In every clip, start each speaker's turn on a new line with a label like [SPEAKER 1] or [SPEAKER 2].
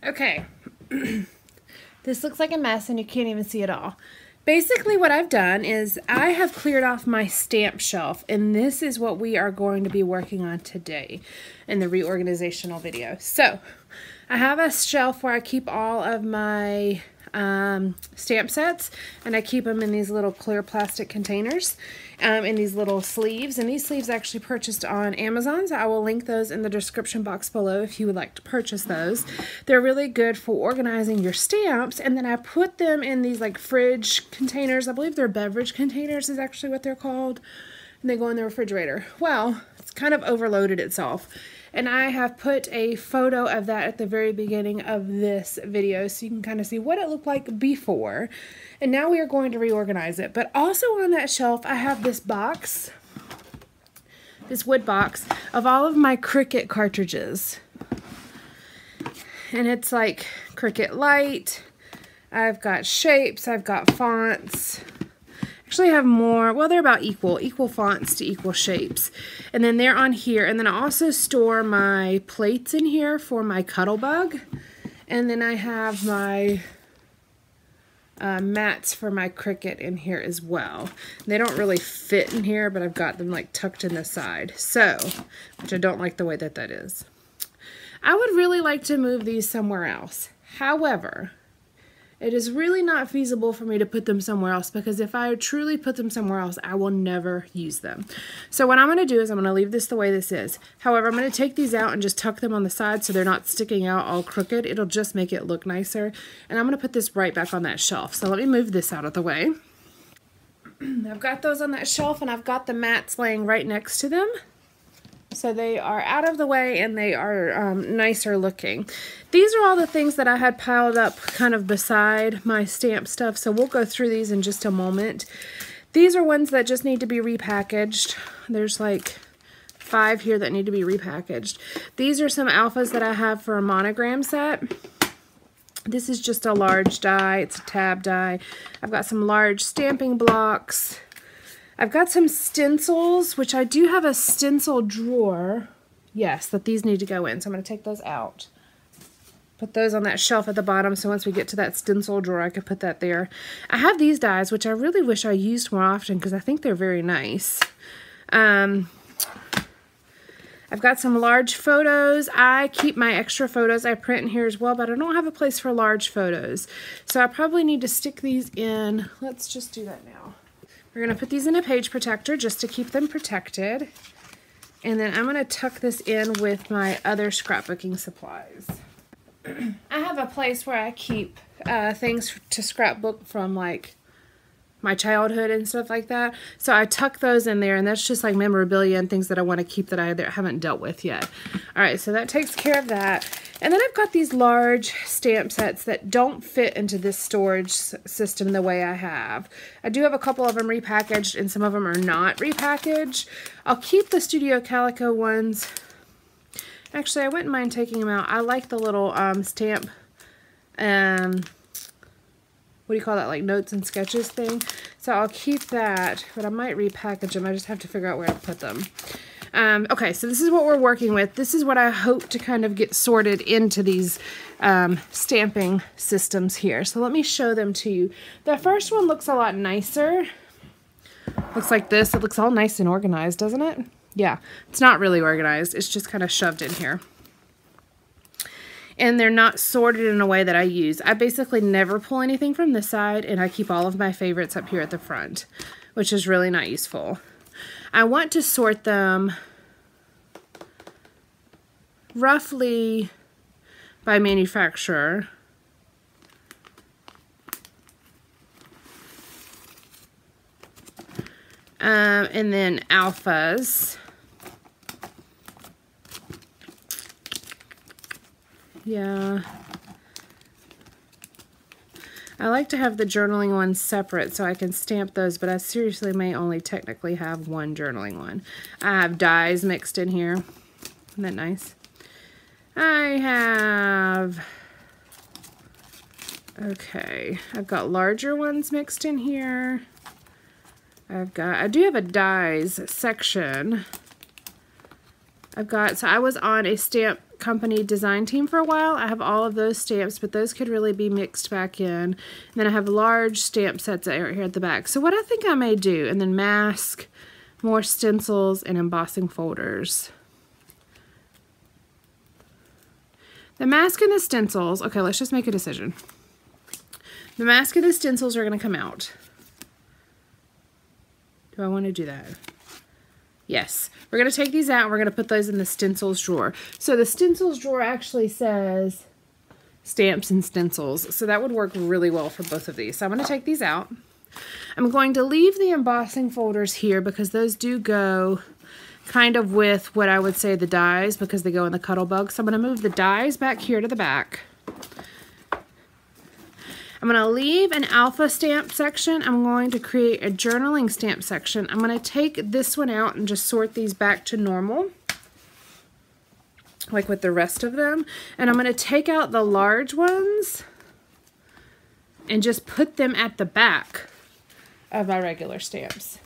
[SPEAKER 1] Okay, this looks like a mess and you can't even see it all. Basically what I've done is I have cleared off my stamp shelf, and this is what we are going to be working on today in the reorganizational video. So I have a shelf where I keep all of my stamp sets, and I keep them in these little clear plastic containers in these little sleeves, and these sleeves I actually purchased on Amazon, so I will link those in the description box below if you would like to purchase those. They're really good for organizing your stamps, and then I put them in these like fridge containers. I believe they're beverage containers is actually what they're called, and they go in the refrigerator. Well, it's kind of overloaded itself. And I have put a photo of that at the very beginning of this video so you can kind of see what it looked like before. And now we are going to reorganize it. But also on that shelf, I have this box, this wood box, of all of my Cricut cartridges. And it's like Cricut Light. I've got shapes, I've got fonts. Actually have more, well, they're about equal fonts to equal shapes, and then they're on here, and then I also store my plates in here for my Cuttlebug, and then I have my mats for my Cricut in here as well. They don't really fit in here, but I've got them like tucked in the side, so, which I don't like the way that is. I would really like to move these somewhere else. However, it is really not feasible for me to put them somewhere else, because if I truly put them somewhere else, I will never use them. So what I'm going to do is I'm going to leave this the way this is. However, I'm going to take these out and just tuck them on the side so they're not sticking out all crooked. It'll just make it look nicer. And I'm going to put this right back on that shelf. So let me move this out of the way. I've got those on that shelf, and I've got the mats laying right next to them. So they are out of the way, and they are nicer looking. These are all the things that I had piled up kind of beside my stamp stuff, so we'll go through these in just a moment. These are ones that just need to be repackaged. There's like 5 here that need to be repackaged. These are some alphas that I have for a monogram set. This is just a large die. It's a tab die. I've got some large stamping blocks. I've got some stencils, which I do have a stencil drawer. Yes, that these need to go in, so I'm going to take those out. Put those on that shelf at the bottom, so once we get to that stencil drawer, I could put that there. I have these dies, which I really wish I used more often because I think they're very nice. I've got some large photos. I keep my extra photos I print in here as well, but I don't have a place for large photos. So I probably need to stick these in. Let's just do that now. We're going to put these in a page protector just to keep them protected. And then I'm going to tuck this in with my other scrapbooking supplies. I have a place where I keep things to scrapbook from like my childhood and stuff like that. So I tuck those in there, and that's just like memorabilia and things that I want to keep that I haven't dealt with yet. Alright, so that takes care of that. And then I've got these large stamp sets that don't fit into this storage system the way I have. I do have a couple of them repackaged, and some of them are not repackaged. I'll keep the Studio Calico ones. Actually, I wouldn't mind taking them out. I like the little stamp, what do you call that, like notes and sketches thing. So I'll keep that, but I might repackage them. I just have to figure out where to put them. Okay, so this is what we're working with. This is what I hope to kind of get sorted into these stamping systems here. So let me show them to you. The first one looks a lot nicer. Looks like this. It looks all nice and organized, doesn't it? Yeah, it's not really organized. It's just kind of shoved in here. And they're not sorted in a way that I use. I basically never pull anything from this side, and I keep all of my favorites up here at the front, which is really not useful. I want to sort them roughly by manufacturer. And then alphas. Yeah. I like to have the journaling ones separate so I can stamp those, but I seriously may only technically have one journaling one. I have dies mixed in here. Isn't that nice? I have... Okay. I've got larger ones mixed in here. I do have a dies section. So I was on a stamp company design team for a while. I have all of those stamps, but those could really be mixed back in. And then I have large stamp sets right here at the back. So what I think I may do, and then mask, more stencils, and embossing folders. The mask and the stencils, okay, let's just make a decision. The mask and the stencils are going to come out. Do I want to do that? Yes. We're going to take these out and we're going to put those in the stencils drawer. So the stencils drawer actually says stamps and stencils. So that would work really well for both of these. So I'm going to take these out. I'm going to leave the embossing folders here because those do go kind of with what I would say the dies because they go in the Cuttlebug. So I'm going to move the dies back here to the back. I'm going to leave an alpha stamp section. I'm going to create a journaling stamp section. I'm going to take this one out and just sort these back to normal, like with the rest of them. And I'm going to take out the large ones and just put them at the back of my regular stamps.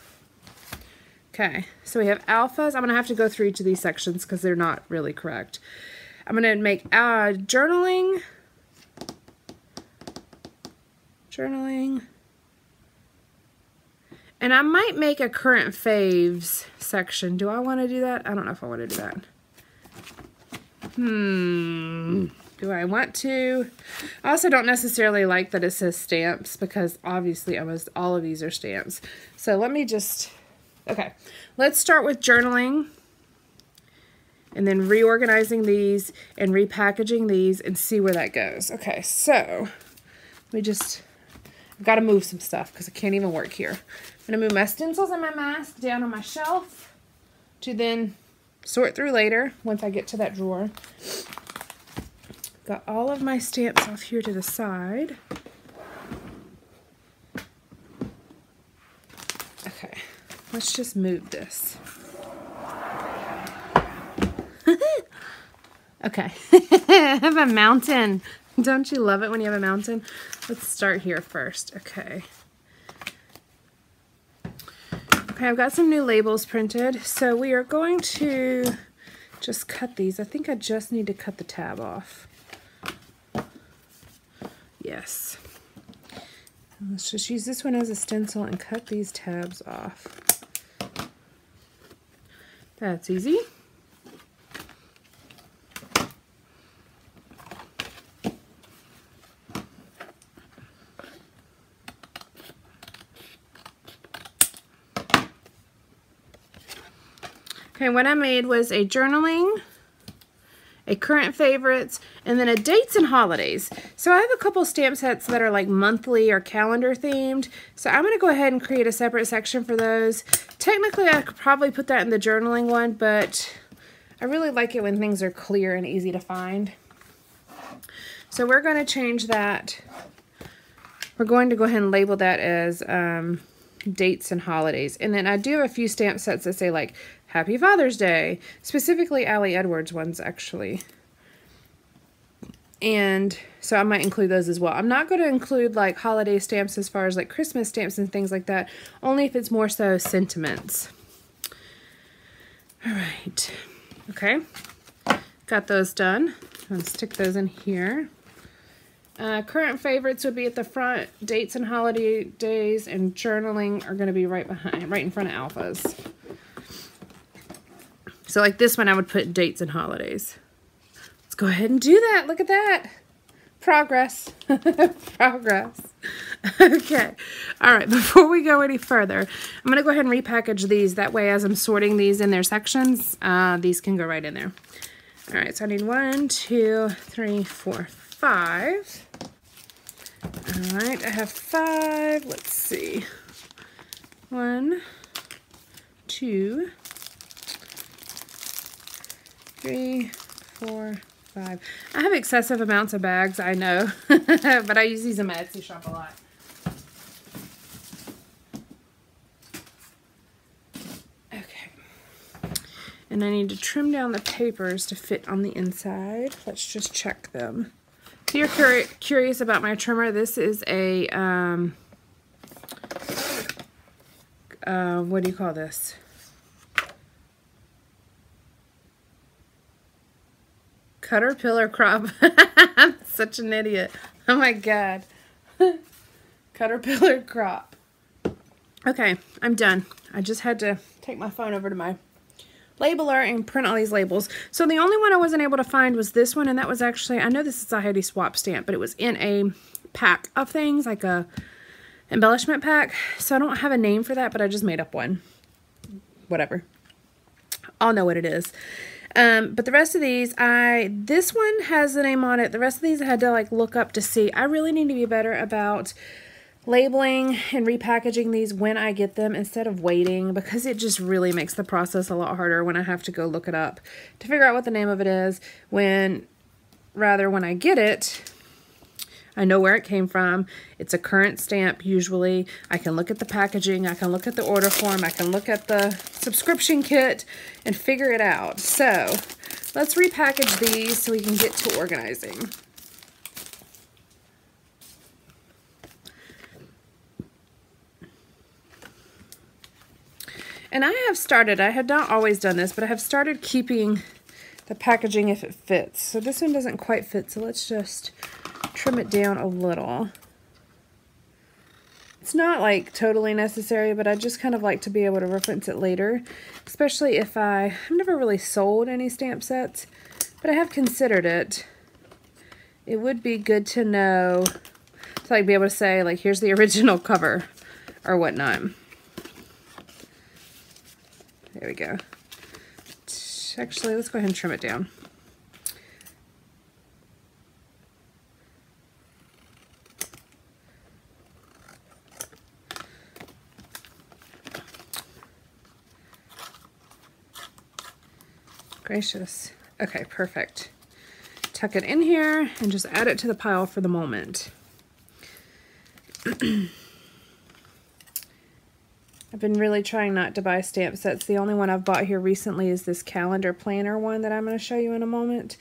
[SPEAKER 1] Okay, so we have alphas. I'm going to have to go through each of these sections because they're not really correct. I'm going to make journaling. And I might make a current faves section. Do I want to do that? I don't know if I want to do that. Do I want to? I also don't necessarily like that it says stamps because obviously almost all of these are stamps. So let me just, okay. Let's start with journaling and then reorganizing these and repackaging these and see where that goes. Okay, so let me just, I've got to move some stuff because I can't even work here. I'm going to move my stencils and my mask down on my shelf to then sort through later once I get to that drawer. Got all of my stamps off here to the side. Okay, let's just move this. Okay, I have a mountain. Don't you love it when you have a mountain? Let's start here first. Okay. Okay, I've got some new labels printed. So we are going to just cut these. I think I just need to cut the tab off. Yes. Let's just use this one as a stencil and cut these tabs off. That's easy. Okay, what I made was a journaling, a current favorites, and then a dates and holidays. So I have a couple stamp sets that are like monthly or calendar themed. So I'm going to go ahead and create a separate section for those. Technically, I could probably put that in the journaling one, but I really like it when things are clear and easy to find. So we're going to change that. We're going to go ahead and label that as dates and holidays. And then I do have a few stamp sets that say like Happy Father's Day, specifically Allie Edwards ones actually. And so I might include those as well. I'm not going to include like holiday stamps as far as like Christmas stamps and things like that, only if it's more so sentiments. All right. Okay. Got those done. I'm going to stick those in here. Current favorites would be at the front. Dates and holiday days and journaling are going to be right behind, right in front of alphas. So like this one, I would put dates and holidays. Let's go ahead and do that. Look at that. Progress. Progress. Okay. All right. Before we go any further, I'm going to go ahead and repackage these. That way, as I'm sorting these in their sections, these can go right in there. All right. So I need 1, 2, 3, 4, 5. All right. I have 5. Let's see. 1, 2, 3, 4, 5. I have excessive amounts of bags, I know, but I use these in my Etsy shop a lot. Okay. And I need to trim down the papers to fit on the inside. Let's just check them. If you're curious about my trimmer, this is a, what do you call this? Caterpillar crop. I'm such an idiot. Oh my god. Caterpillar crop. Okay, I'm done. I just had to take my phone over to my labeler and print all these labels. So the only one I wasn't able to find was this one, and that was actually, I know this is a Heidi Swap stamp, but it was in a pack of things, like a embellishment pack. So I don't have a name for that, but I just made up one. Whatever. I'll know what it is. But the rest of these, this one has the name on it. The rest of these I had to like look up to see. I really need to be better about labeling and repackaging these when I get them instead of waiting, because it just really makes the process a lot harder when I have to go look it up to figure out what the name of it is, when I get it, I know where it came from. It's a current stamp usually. I can look at the packaging, I can look at the order form, I can look at the subscription kit and figure it out. So let's repackage these so we can get to organizing. And I had not always done this, but I have started keeping the packaging if it fits. So this one doesn't quite fit, so let's just trim it down a little. It's not like totally necessary, but I just kind of like to be able to reference it later, especially if I've never really sold any stamp sets, but I have considered it. It would be good to know, to like be able to say, like, here's the original cover or whatnot. There we go. Actually, let's go ahead and trim it down. Gracious. Okay, perfect. Tuck it in here and just add it to the pile for the moment. I've been really trying not to buy stamp sets. The only one I've bought here recently is this calendar planner one that I'm going to show you in a moment.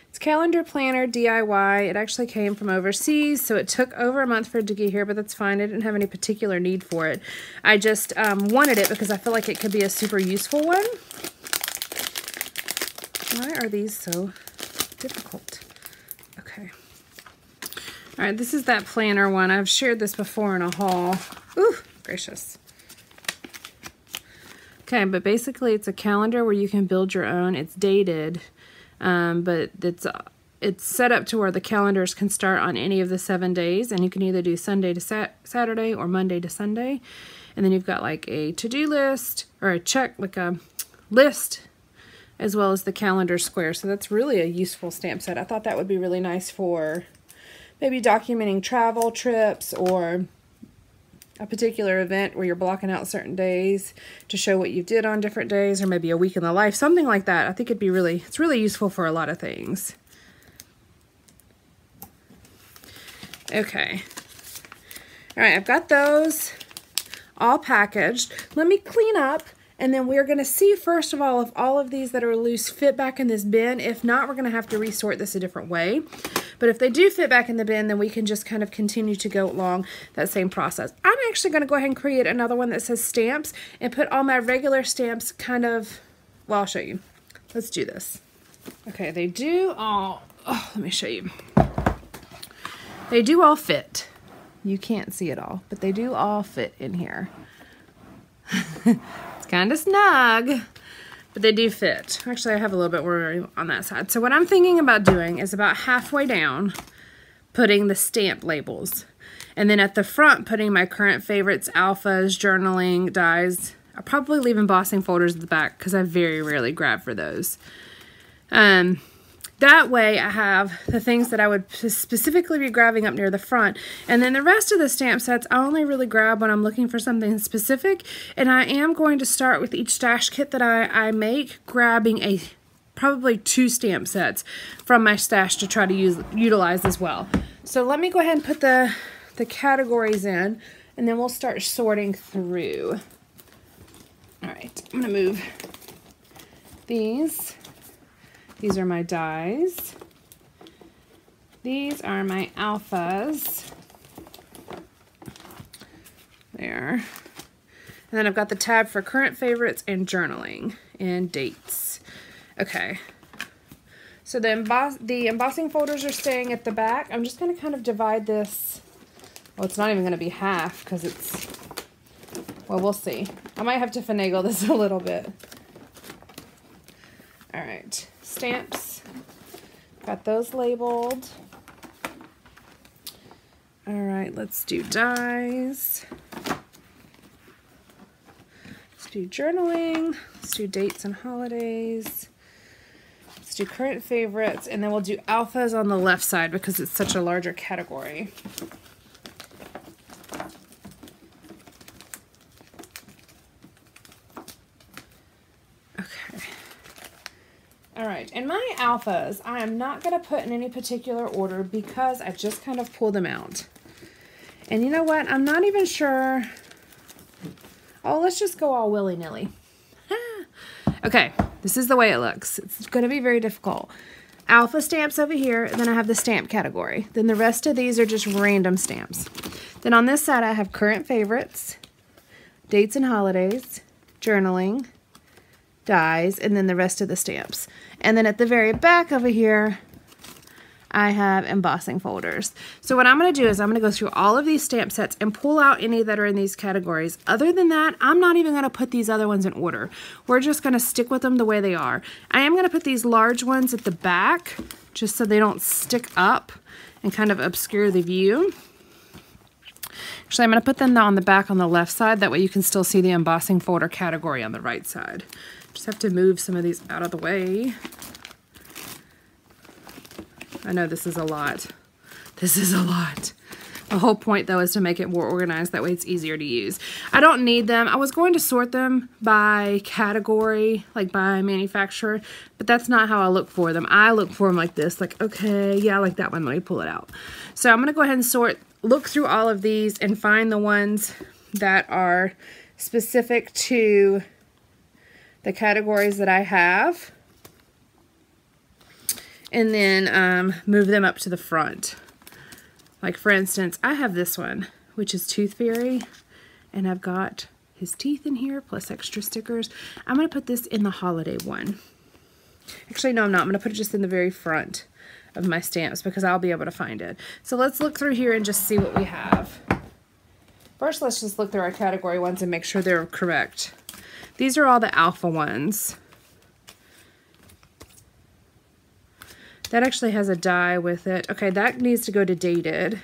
[SPEAKER 1] It's calendar planner DIY. It actually came from overseas, so it took over a month for it to get here, but that's fine. I didn't have any particular need for it. I just wanted it because I feel like it could be a super useful one. Why are these so difficult? Okay. All right, this is that planner one. I've shared this before in a haul. Ooh, gracious. Okay, but basically it's a calendar where you can build your own. It's dated, but it's set up to where the calendars can start on any of the 7 days, and you can either do Sunday to Saturday or Monday to Sunday. And then you've got like a to-do list or a check, like a list, as well as the calendar square. So that's really a useful stamp set. I thought that would be really nice for maybe documenting travel trips or a particular event where you're blocking out certain days to show what you did on different days, or maybe a week in the life, something like that. I think it's really useful for a lot of things. Okay. All right, I've got those all packaged. Let me clean up, and then we're going to see, first of all, if all of these that are loose fit back in this bin. If not, we're going to have to resort this a different way. But if they do fit back in the bin, then we can just kind of continue to go along that same process. I'm actually going to go ahead and create another one that says stamps and put all my regular stamps kind of, well, I'll show you. Let's do this. Okay, they do all, let me show you. They do all fit. You can't see it all, but they do all fit in here. It's kind of snug, but they do fit. Actually, I have a little bit more on that side. So what I'm thinking about doing is about halfway down, putting the stamp labels. And then at the front, putting my current favorites, alphas, journaling, dies. I'll probably leave embossing folders at the back because I very rarely grab for those. That way I have the things that I would specifically be grabbing up near the front. And then the rest of the stamp sets, I only really grab when I'm looking for something specific. And I am going to start with each stash kit that I make, grabbing probably 2 stamp sets from my stash to try to utilize as well. So let me go ahead and put the categories in, and then we'll start sorting through. All right, I'm going to move these. These are my dies. These are my alphas. There. And then I've got the tab for current favorites and journaling and dates. Okay. So the embossing folders are staying at the back. I'm just going to kind of divide this. Well, it's not even going to be half because it's, well, we'll see. I might have to finagle this a little bit. All right, stamps. Got those labeled. All right, let's do dies. Let's do journaling. Let's do dates and holidays. Let's do current favorites, and then we'll do alphas on the left side because it's such a larger category. Okay. All right, and my alphas, I am not going to put in any particular order because I just kind of pull them out. And you know what? I'm not even sure. Oh, let's just go all willy-nilly. Okay, this is the way it looks. It's going to be very difficult. Alpha stamps over here, and then I have the stamp category. Then the rest of these are just random stamps. Then on this side, I have current favorites, dates and holidays, journaling, dies, and then the rest of the stamps. And then at the very back over here, I have embossing folders. So what I'm going to do is I'm going to go through all of these stamp sets and pull out any that are in these categories. Other than that, I'm not even going to put these other ones in order. We're just going to stick with them the way they are. I am going to put these large ones at the back just so they don't stick up and kind of obscure the view. Actually, I'm going to put them on the back on the left side. That way you can still see the embossing folder category on the right side. Just have to move some of these out of the way. I know this is a lot. This is a lot. The whole point, though, is to make it more organized. That way it's easier to use. I don't need them. I was going to sort them by category, like by manufacturer, but that's not how I look for them. I look for them like this, like, okay, yeah, I like that one. Let me pull it out. So I'm going to go ahead and look through all of these and find the ones that are specific to the categories that I have. And then move them up to the front. Like for instance, I have this one, which is Tooth Fairy, and I've got his teeth in here plus extra stickers. I'm going to put this in the holiday one. Actually, no, I'm not. I'm going to put it just in the very front of my stamps because I'll be able to find it. So let's look through here and just see what we have. First, let's just look through our category ones and make sure they're correct. These are all the alpha ones. That actually has a die with it. Okay, that needs to go to dated.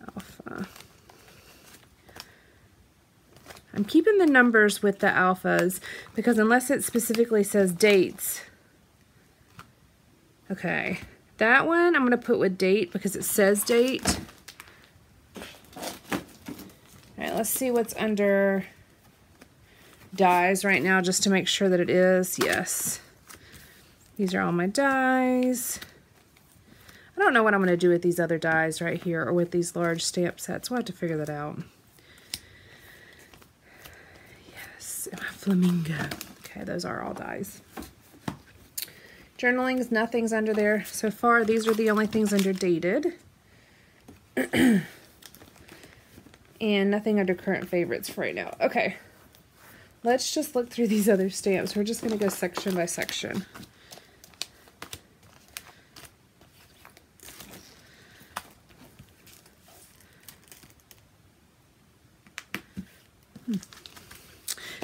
[SPEAKER 1] Alpha. I'm keeping the numbers with the alphas because unless it specifically says dates. Okay, that one I'm going to put with date because it says date. All right, let's see what's under dies right now just to make sure that it is. Yes. These are all my dies. I don't know what I'm going to do with these other dies right here or with these large stamp sets. We'll have to figure that out. Yes, my flamingo. Okay, those are all dies. Journalings, nothing's under there so far. These are the only things under dated. And nothing under current favorites for right now. Okay, let's just look through these other stamps. We're just going to go section by section.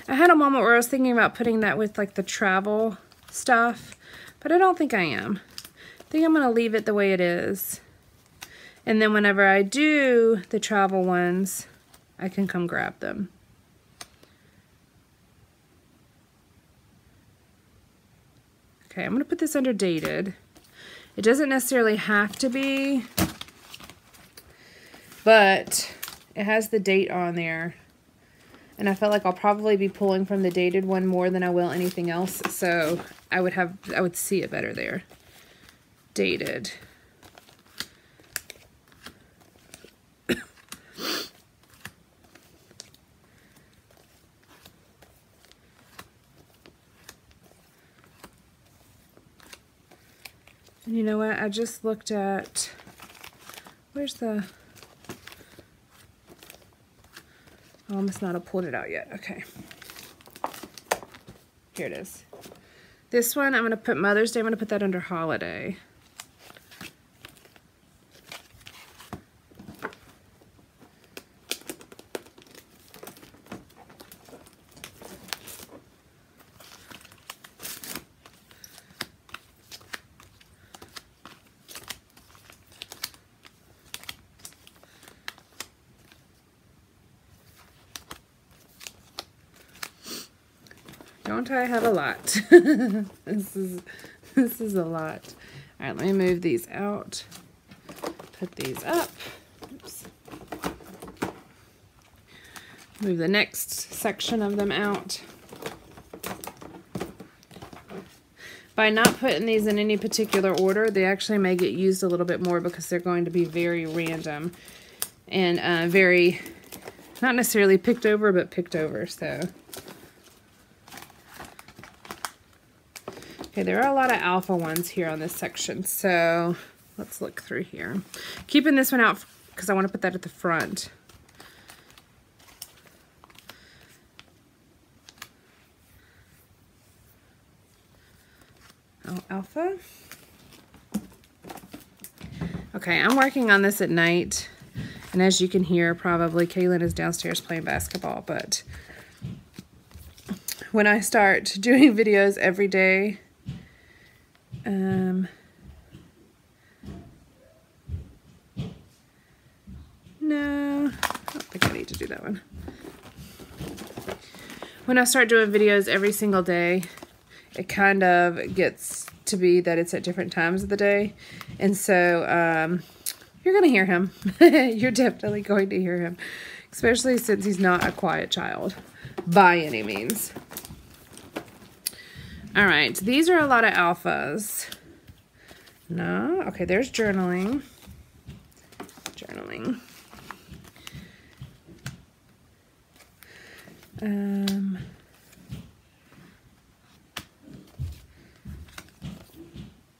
[SPEAKER 1] I had a moment where I was thinking about putting that with like the travel stuff, but I don't think I am. I think I'm going to leave it the way it is. And then whenever I do the travel ones, I can come grab them. Okay, I'm going to put this under dated. It doesn't necessarily have to be, but it has the date on there. And I felt like I'll probably be pulling from the dated one more than I will anything else. So I would see it better there. Dated. And you know what? I just looked at, where's the, oh, I must not have pulled it out yet. Okay. Here it is. This one, I'm going to put Mother's Day, I'm going to put that under holiday. Don't I have a lot? This is a lot. All right, let me move these out. Put these up. Oops. Move the next section of them out. By not putting these in any particular order, they actually may get used a little bit more because they're going to be very random and very, not necessarily picked over, but picked over, so. Okay, there are a lot of alpha ones here on this section, so let's look through here. Keeping this one out because I want to put that at the front. Oh, alpha. Okay, I'm working on this at night, and as you can hear, probably Kaylin is downstairs playing basketball, but when I start doing videos every day, no, I don't think I need to do that one. When I start doing videos every single day, it kind of gets to be that it's at different times of the day. And so you're going to hear him. You're definitely going to hear him, especially since he's not a quiet child by any means. All right, these are a lot of alphas. No, okay, there's journaling. Journaling.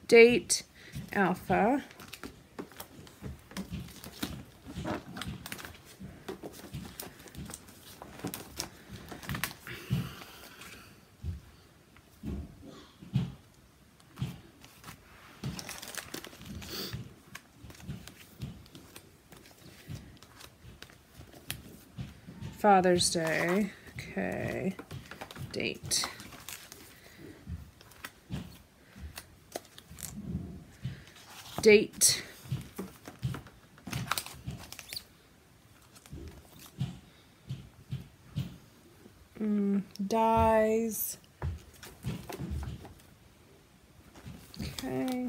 [SPEAKER 1] Date, alpha. Father's Day, okay, date. Date. Dies. Okay.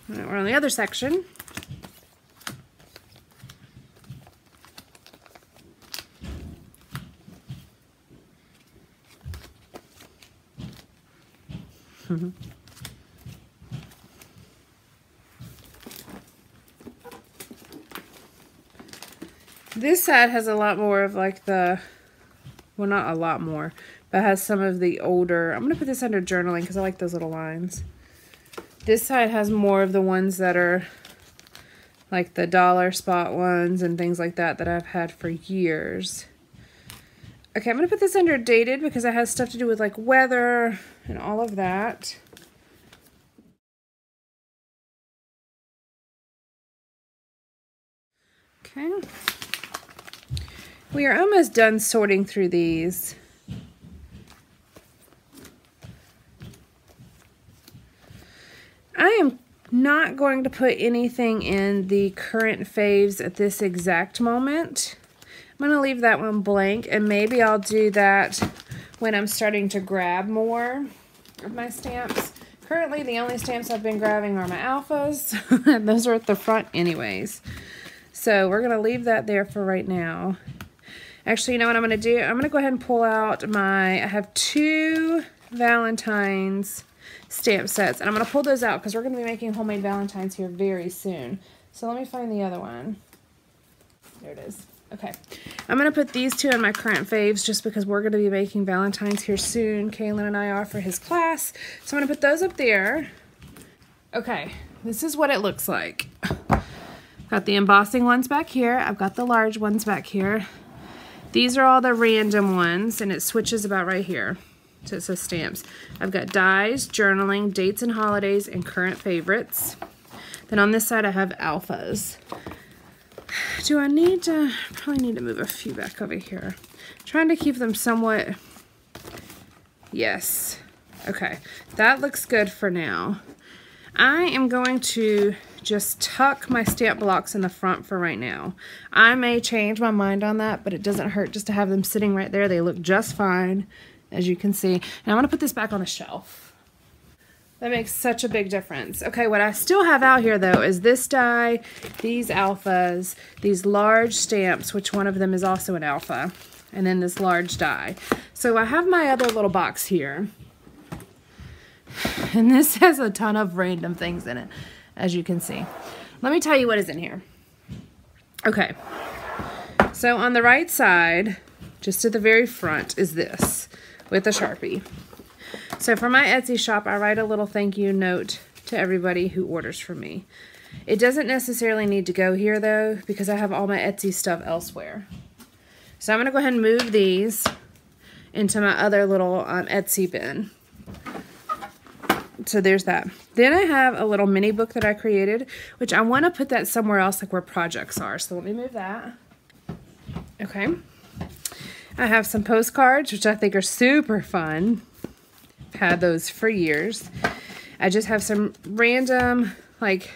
[SPEAKER 1] Right, we're on the other section. This side has a lot more of like the, well, not a lot more, but has some of the older, I'm going to put this under journaling because I like those little lines. This side has more of the ones that are like the dollar spot ones and things like that that I've had for years. Okay, I'm going to put this under dated because it has stuff to do with like weather and all of that. Okay. We are almost done sorting through these. I am not going to put anything in the current faves at this exact moment. I'm going to leave that one blank, and maybe I'll do that when I'm starting to grab more of my stamps. Currently, the only stamps I've been grabbing are my alphas, and those are at the front anyways. So we're going to leave that there for right now. Actually, you know what I'm going to do? I'm going to go ahead and pull out my, I have 2 Valentine's stamp sets, and I'm going to pull those out because we're going to be making homemade Valentines here very soon. So let me find the other one. There it is. Okay. I'm going to put these 2 in my current faves just because we're going to be making Valentines here soon. Kaylin and I are for his class. So I'm going to put those up there. Okay. This is what it looks like. Got the embossing ones back here. I've got the large ones back here. These are all the random ones, and it switches about right here. So it says stamps. I've got dies, journaling, dates and holidays, and current favorites. Then on this side I have alphas. Do I need to, probably need to move a few back over here. Trying to keep them somewhat, yes. Okay, that looks good for now. I am going to just tuck my stamp blocks in the front for right now. I may change my mind on that, but it doesn't hurt just to have them sitting right there. They look just fine, as you can see. And I'm gonna put this back on the shelf. That makes such a big difference. Okay, what I still have out here though is this die, these alphas, these large stamps, which one of them is also an alpha, and then this large die. So I have my other little box here. And this has a ton of random things in it, as you can see. Let me tell you what is in here. Okay, so on the right side, just at the very front, is this with a Sharpie. So for my Etsy shop, I write a little thank you note to everybody who orders from me. It doesn't necessarily need to go here though, because I have all my Etsy stuff elsewhere. So I'm gonna go ahead and move these into my other little Etsy bin. So there's that. Then I have a little mini book that I created, which I want to put that somewhere else, like where projects are. So let me move that. Okay. I have some postcards, which I think are super fun. I've had those for years. I just have some random, like,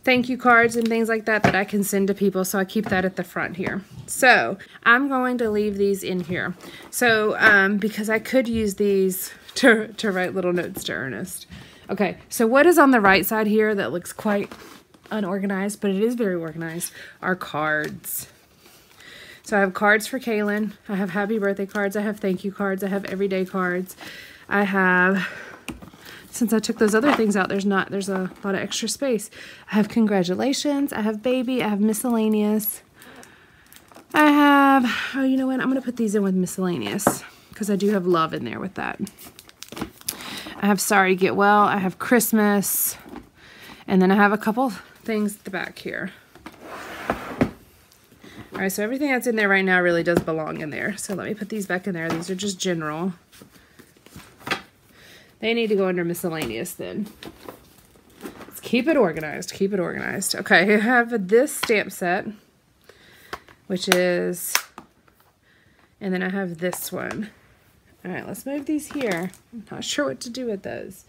[SPEAKER 1] thank you cards and things like that that I can send to people, so I keep that at the front here. So I'm going to leave these in here. So because I could use these to write little notes to Ernest. Okay, so what is on the right side here that looks quite unorganized, but it is very organized, are cards. So I have cards for Kaylin. I have happy birthday cards. I have thank you cards. I have everyday cards. I have, since I took those other things out, there's a lot of extra space. I have congratulations. I have baby. I have miscellaneous. I have, oh, you know what? I'm going to put these in with miscellaneous because I do have love in there with that. I have sorry, get well. I have Christmas. And then I have a couple things at the back here. All right, so everything that's in there right now really does belong in there. So let me put these back in there. These are just general. They need to go under miscellaneous then. Let's keep it organized, keep it organized. Okay, I have this stamp set, which is, and then I have this one. All right, let's move these here. I'm not sure what to do with those.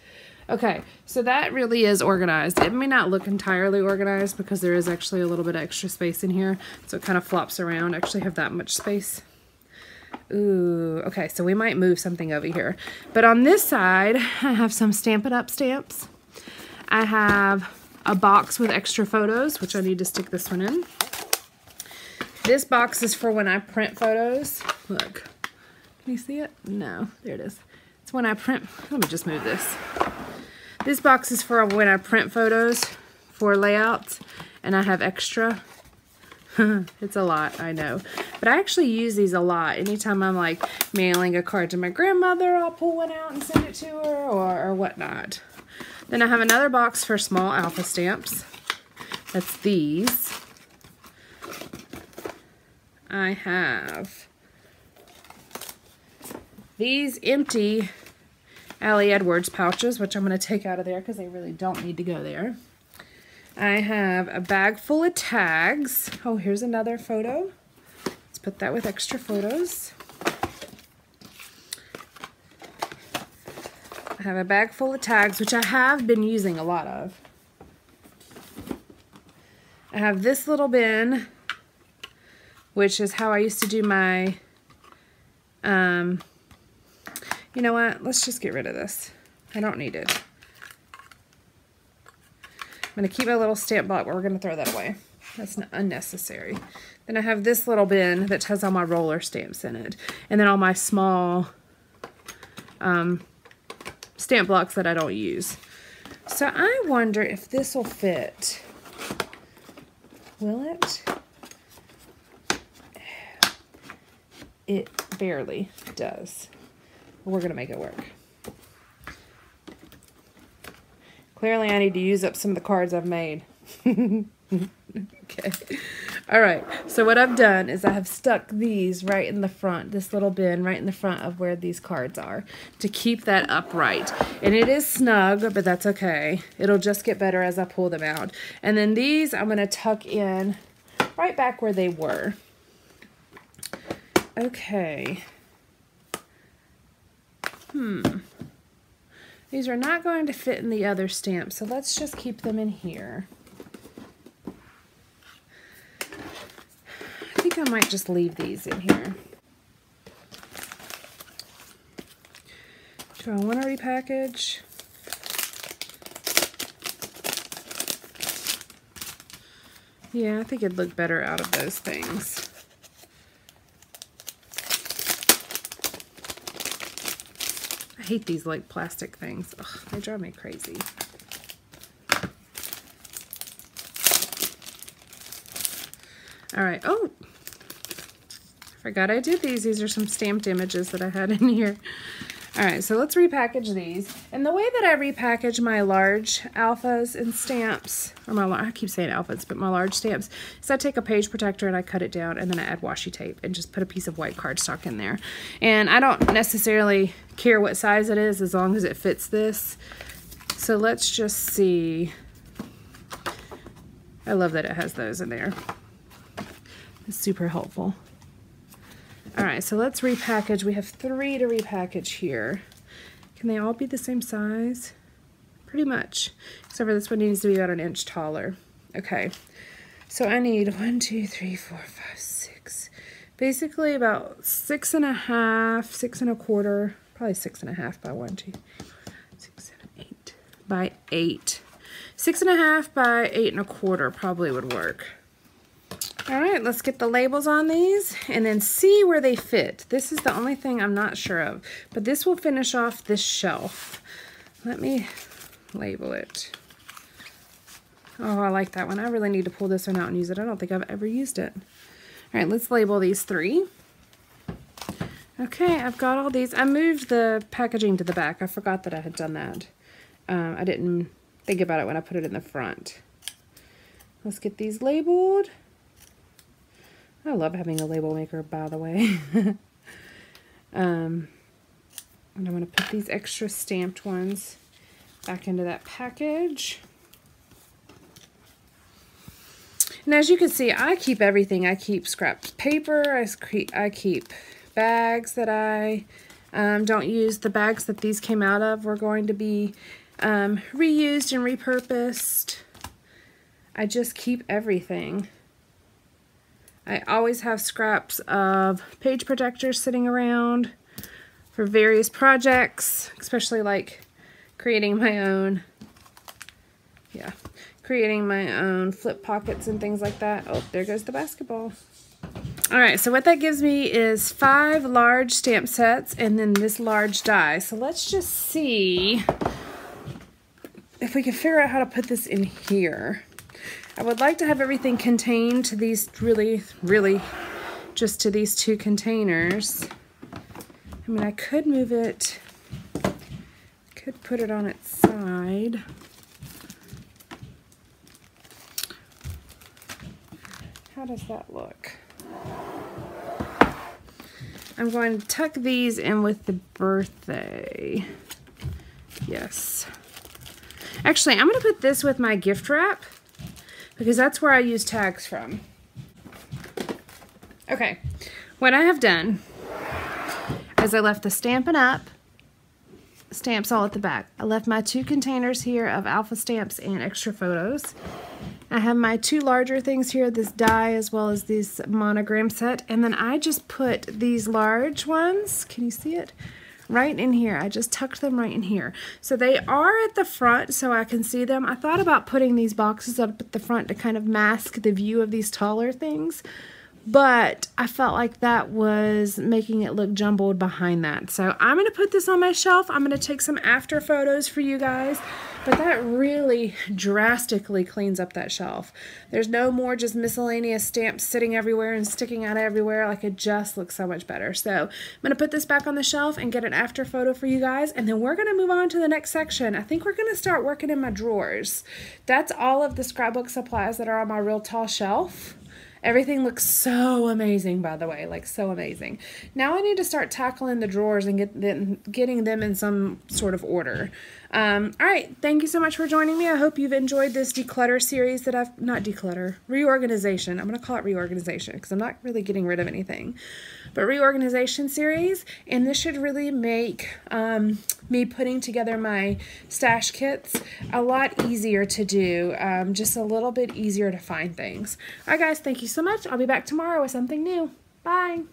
[SPEAKER 1] Okay, so that really is organized. It may not look entirely organized because there is actually a little bit of extra space in here. So it kind of flops around. I actually have that much space. Ooh, okay, so we might move something over here. But on this side, I have some Stamp It Up stamps. I have a box with extra photos, which I need to stick this one in. This box is for when I print photos. Look, can you see it? No, there it is. It's when I print, let me just move this. This box is for when I print photos for layouts, and I have extra. It's a lot, I know. But I actually use these a lot. Anytime I'm like mailing a card to my grandmother, I'll pull one out and send it to her or whatnot. Then I have another box for small alpha stamps. That's these. I have these empty Allie Edwards pouches, which I'm going to take out of there because they really don't need to go there. I have a bag full of tags. Oh, here's another photo. Let's put that with extra photos. I have a bag full of tags, which I have been using a lot of. I have this little bin, which is how I used to do my, you know what? Let's just get rid of this. I don't need it. I'm going to keep my little stamp block, but we're going to throw that away. That's not unnecessary. Then I have this little bin that has all my roller stamps in it. And then all my small stamp blocks that I don't use. So I wonder if this will fit. Will it? It barely does. We're going to make it work. Clearly I need to use up some of the cards I've made. Okay. All right, so what I've done is I have stuck these right in the front, this little bin right in the front of where these cards are to keep that upright. And it is snug, but that's okay. It'll just get better as I pull them out. And then these I'm going to tuck in right back where they were. Okay. These are not going to fit in the other stamp, so let's just keep them in here. I think I might just leave these in here. Do I want to repackage? Yeah, I think it'd look better out of those things. I hate these like plastic things. Ugh, they drive me crazy. All right. Oh, forgot I did these. These are some stamped images that I had in here. All right, so let's repackage these. And the way that I repackage my large alphas and stamps, or I keep saying alphas, but my large stamps, is I take a page protector and I cut it down and then I add washi tape and just put a piece of white cardstock in there. And I don't necessarily care what size it is as long as it fits this. So let's just see. I love that it has those in there. It's super helpful. All right, so let's repackage. We have 3 to repackage here. Can they all be the same size? Pretty much, except for this one needs to be about an inch taller. Okay, so I need 1, 2, 3, 4, 5, 6. Basically about 6.5, 6 1/4, probably 6.5 by 1, 2, 6, 7, 8 by 8. 6.5 by 8 1/4 probably would work. All right, let's get the labels on these and then see where they fit. This is the only thing I'm not sure of, but this will finish off this shelf. Let me label it. Oh, I like that one. I really need to pull this one out and use it. I don't think I've ever used it. All right, let's label these 3. Okay, I've got all these. I moved the packaging to the back. I forgot that I had done that. I didn't think about it when I put it in the front. Let's get these labeled. I love having a label maker, by the way. And I'm going to put these extra stamped ones back into that package. And as you can see, I keep everything. I keep scrap paper. I keep bags that I don't use. The bags that these came out of were going to be reused and repurposed. I just keep everything. I always have scraps of page protectors sitting around for various projects, especially like creating my own, creating my own flip pockets and things like that. Oh, there goes the basketball. All right, so what that gives me is 5 large stamp sets and then this large die. So let's just see if we can figure out how to put this in here. I would like to have everything contained to these really just to these 2 containers. I mean, I could move it, could put it on its side. How does that look? I'm going to tuck these in with the birthday. Yes. Actually, I'm going to put this with my gift wrap, because that's where I use tags from. Okay, what I have done is I left the Stampin' Up! Stamps all at the back. I left my 2 containers here of alpha stamps and extra photos. I have my 2 larger things here, this die as well as this monogram set, and then I just put these large ones, can you see it? Right in here. I just tucked them right in here. So they are at the front so I can see them. I thought about putting these boxes up at the front to kind of mask the view of these taller things, but I felt like that was making it look jumbled behind that. So I'm going to put this on my shelf. I'm going to take some after photos for you guys, but that really drastically cleans up that shelf. There's no more just miscellaneous stamps sitting everywhere and sticking out everywhere. Like, it just looks so much better. So I'm going to put this back on the shelf and get an after photo for you guys, and then we're going to move on to the next section. I think we're going to start working in my drawers. That's all of the scrapbook supplies that are on my real tall shelf. Everything looks so amazing, by the way, like so amazing. Now I need to start tackling the drawers and getting them in some sort of order. All right, thank you so much for joining me. I hope you've enjoyed this declutter series that reorganization. I'm going to call it reorganization because I'm not really getting rid of anything. But reorganization series, and this should really make me putting together my stash kits a lot easier to do, just a little bit easier to find things. All right, guys, thank you so much. I'll be back tomorrow with something new. Bye.